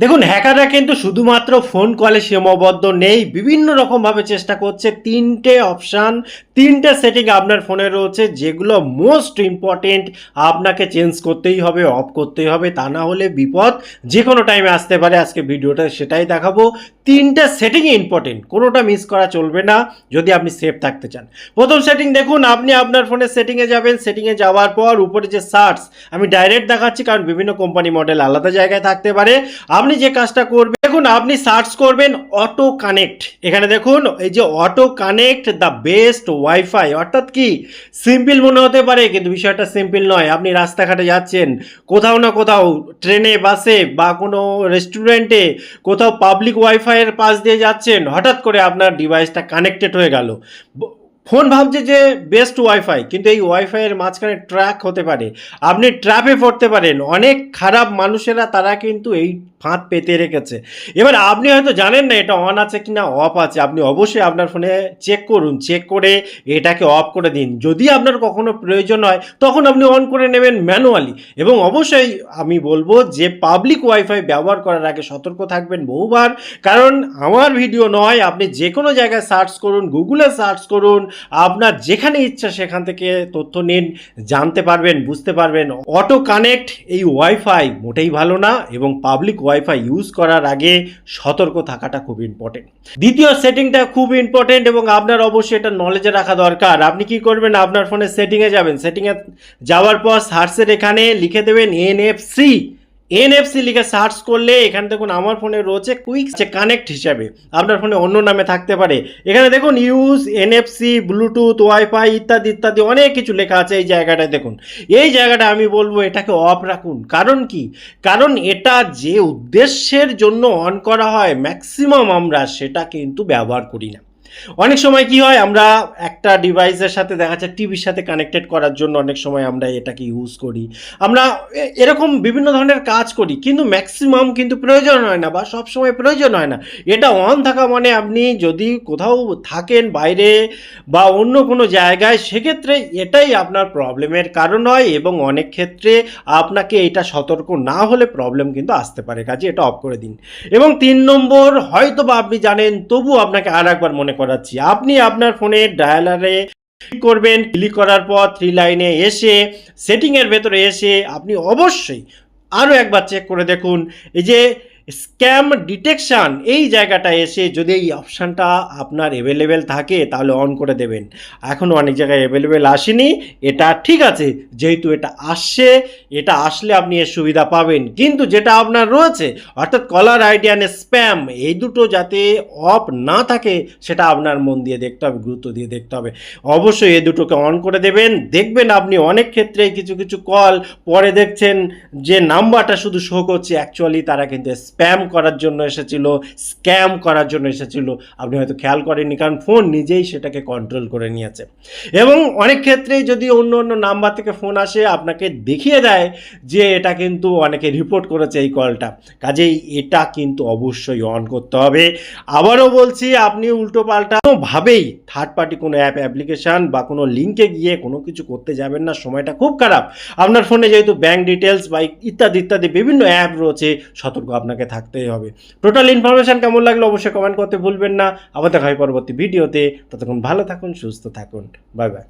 দেখুন, হ্যাকাররা কিন্তু শুধুমাত্র ফোন কলে সীমাবদ্ধ নেই, বিভিন্ন রকমভাবে চেষ্টা করছে। তিনটে অপশান, তিনটে সেটিং আপনার ফোনে রয়েছে, যেগুলো মোস্ট ইম্পর্টেন্ট আপনাকে চেঞ্জ করতেই হবে, অফ করতেই হবে, তা না হলে বিপদ যে কোনো টাইমে আসতে পারে। আজকে ভিডিওটা সেটাই দেখাবো। তিনটে সেটিংই ইম্পর্টেন্ট, কোনোটা মিস করা চলবে না যদি আপনি সেফ থাকতে চান। প্রথম সেটিং দেখুন, আপনি আপনার ফোনের সেটিংয়ে যাবেন। সেটিংয়ে যাওয়ার পর উপরে যে সার্চ, আমি ডাইরেক্ট দেখাচ্ছি কারণ বিভিন্ন কোম্পানি মডেল আলাদা জায়গায় থাকতে পারে। আপনি যে কাজটা করবেন, দেখুন আপনি সার্চ করবেন অটো কানেক্ট। এখানে দেখুন এই যে auto connect the best wifi, অর্থাৎ কি সিম্পল মনে হতে পারে কিন্তু বিষয়টা সিম্পল নয়। আপনি রাস্তাঘাটে যাচ্ছেন, কোথাও না কোথাও ট্রেনে, বাসে বা কোনো রেস্টুরেন্টে, কোথাও পাবলিক ওয়াইফাইয়ের পাশ দিয়ে যাচ্ছেন, হঠাৎ করে আপনার ডিভাইসটা কানেক্টেড হয়ে গেল। ফোন ভাবছে যে বেস্ট ওয়াইফাই, কিন্তু এই ওয়াইফাইয়ের মাঝখানে ট্র্যাক হতে পারে, আপনি ট্র্যাপে পড়তে পারেন। অনেক খারাপ মানুষেরা তারা কিন্তু এই ফাঁদ পেতে রেখেছে। এবার আপনি হয়তো জানেন না এটা অন আছে কিনা অফ আছে। আপনি অবশ্যই আপনার ফোনে চেক করুন, চেক করে এটাকে অফ করে দিন। যদি আপনার কখনো প্রয়োজন হয় তখন আপনি অন করে নেবেন ম্যানুয়ালি। এবং অবশ্যই আমি বলবো যে পাবলিক ওয়াইফাই ব্যবহার করার আগে সতর্ক থাকবেন বহুবার, কারণ আমার ভিডিও নয়, আপনি যে কোনো জায়গায় সার্চ করুন, গুগলে সার্চ করুন, আপনার যেখানে ইচ্ছা সেখান থেকে তথ্য নিন, জানতে পারবেন, বুঝতে পারবেন। অটো কানেক্ট এই ওয়াইফাই মোটেই ভালো না, এবং পাবলিক ওয়াইফাই ইউজ করার আগে সতর্ক থাকাটা খুব ইম্পর্টেন্ট। দ্বিতীয় সেটিংটা খুব ইম্পর্টেন্ট এবং আপনার অবশ্যই এটা নলেজে রাখা দরকার। আপনি কি করবেন, আপনার ফোনের সেটিংয়ে যাবেন। সেটিংয়ে যাওয়ার পর সার্চের এখানে লিখে দেবেন এনএফসি। এনএফসি লিখে সার্চ করলে এখানে দেখুন আমার ফোনে রয়েছে কুইক কানেক্ট হিসাবে, আপনার ফোনে অন্য নামে থাকতে পারে। এখানে দেখুন ইউজ এনএফসি, ব্লুটুথ, ওয়াইফাই ইত্যাদি ইত্যাদি অনেক কিছু লেখা আছে। এই জায়গাটায় দেখুন, এই জায়গাটা আমি বলবো এটাকে অফ রাখুন। কারণ কি? কারণ এটা যে উদ্দেশ্যের জন্য অন করা হয় ম্যাক্সিমাম আমরা সেটা কিন্তু ব্যবহার করি না। অনেক সময় কি হয়, আমরা একটা ডিভাইসের সাথে দেখা যাচ্ছে টিভির সাথে কানেক্টেড করার জন্য অনেক সময় আমরা এটাকে ইউজ করি, আমরা এরকম বিভিন্ন ধরনের কাজ করি, কিন্তু ম্যাক্সিমাম কিন্তু প্রয়োজন হয় না বা সব সময় প্রয়োজন হয় না। এটা অন থাকা মানে আপনি যদি কোথাও থাকেন বাইরে বা অন্য কোনো জায়গায়, সেক্ষেত্রে এটাই আপনার প্রবলেমের কারণ হয় এবং অনেক ক্ষেত্রে আপনাকে এটা সতর্ক না হলে প্রবলেম কিন্তু আসতে পারে। কাজে এটা অফ করে দিন। এবং 3 নম্বর, হয়তো বা আপনি জানেন, তবু আপনাকে আর একবার মনে করাচ্ছি। আপনি আপনার ফোনের ডায়ালারে ক্লিক করবেন। ক্লিক করার পর 3 লাইনে এসে সেটিংয়ের ভেতরে এসে আপনি অবশ্যই আরও একবার চেক করে দেখুন, এই যে স্ক্যাম ডিটেকশান, এই জায়গাটা এসে যদি এই অপশানটা আপনার অ্যাভেলেবেল থাকে তাহলে অন করে দেবেন। এখনও অনেক জায়গায় অ্যাভেলেবেল আসেনি, এটা ঠিক আছে, যেহেতু এটা আসছে, এটা আসলে আপনি এর সুবিধা পাবেন। কিন্তু যেটা আপনার রয়েছে অর্থাৎ কলার আইডি আর স্প্যাম, এই দুটো যাতে অফ না থাকে সেটা আপনার মন দিয়ে দেখতে হবে, গুরুত্ব দিয়ে দেখতে হবে। অবশ্যই এই দুটোকে অন করে দেবেন। দেখবেন আপনি অনেক ক্ষেত্রে কিছু কিছু কল পরে দেখছেন যে নাম্বারটা শুধু শো করছে, অ্যাকচুয়ালি তারা কিন্তু স্প্যাম করার জন্য এসেছিল, স্ক্যাম করার জন্য এসেছিল। আপনি হয়তো খেয়াল করেননি কারণ ফোন নিজেই সেটাকে কন্ট্রোল করে নিয়েছে। এবং অনেক ক্ষেত্রেই যদি অন্য অন্য নাম্বার থেকে ফোন আসে, আপনাকে দেখিয়ে দেয় যে এটা কিন্তু অনেকে রিপোর্ট করেছে এই কলটা। কাজেই এটা কিন্তু অবশ্যই অন করতে হবে। আবারও বলছি, আপনি উল্টো পাল্টা কোনোভাবেই থার্ড পার্টি কোনো অ্যাপ্লিকেশান বা কোনো লিঙ্কে গিয়ে কোনো কিছু করতে যাবেন না, সময়টা খুব খারাপ। আপনার ফোনে যেহেতু ব্যাঙ্ক ডিটেলস বা ইত্যাদি ইত্যাদি বিভিন্ন অ্যাপ রয়েছে, সতর্ক আপনাকে থাকতেই হবে। টোটাল ইনফরমেশান কেমন লাগলো অবশ্যই কমেন্ট করতে ভুলবেন না। আবার দেখা হয় পরবর্তী ভিডিওতে। ততক্ষণ ভালো থাকুন, সুস্থ থাকুন, বাই বাই।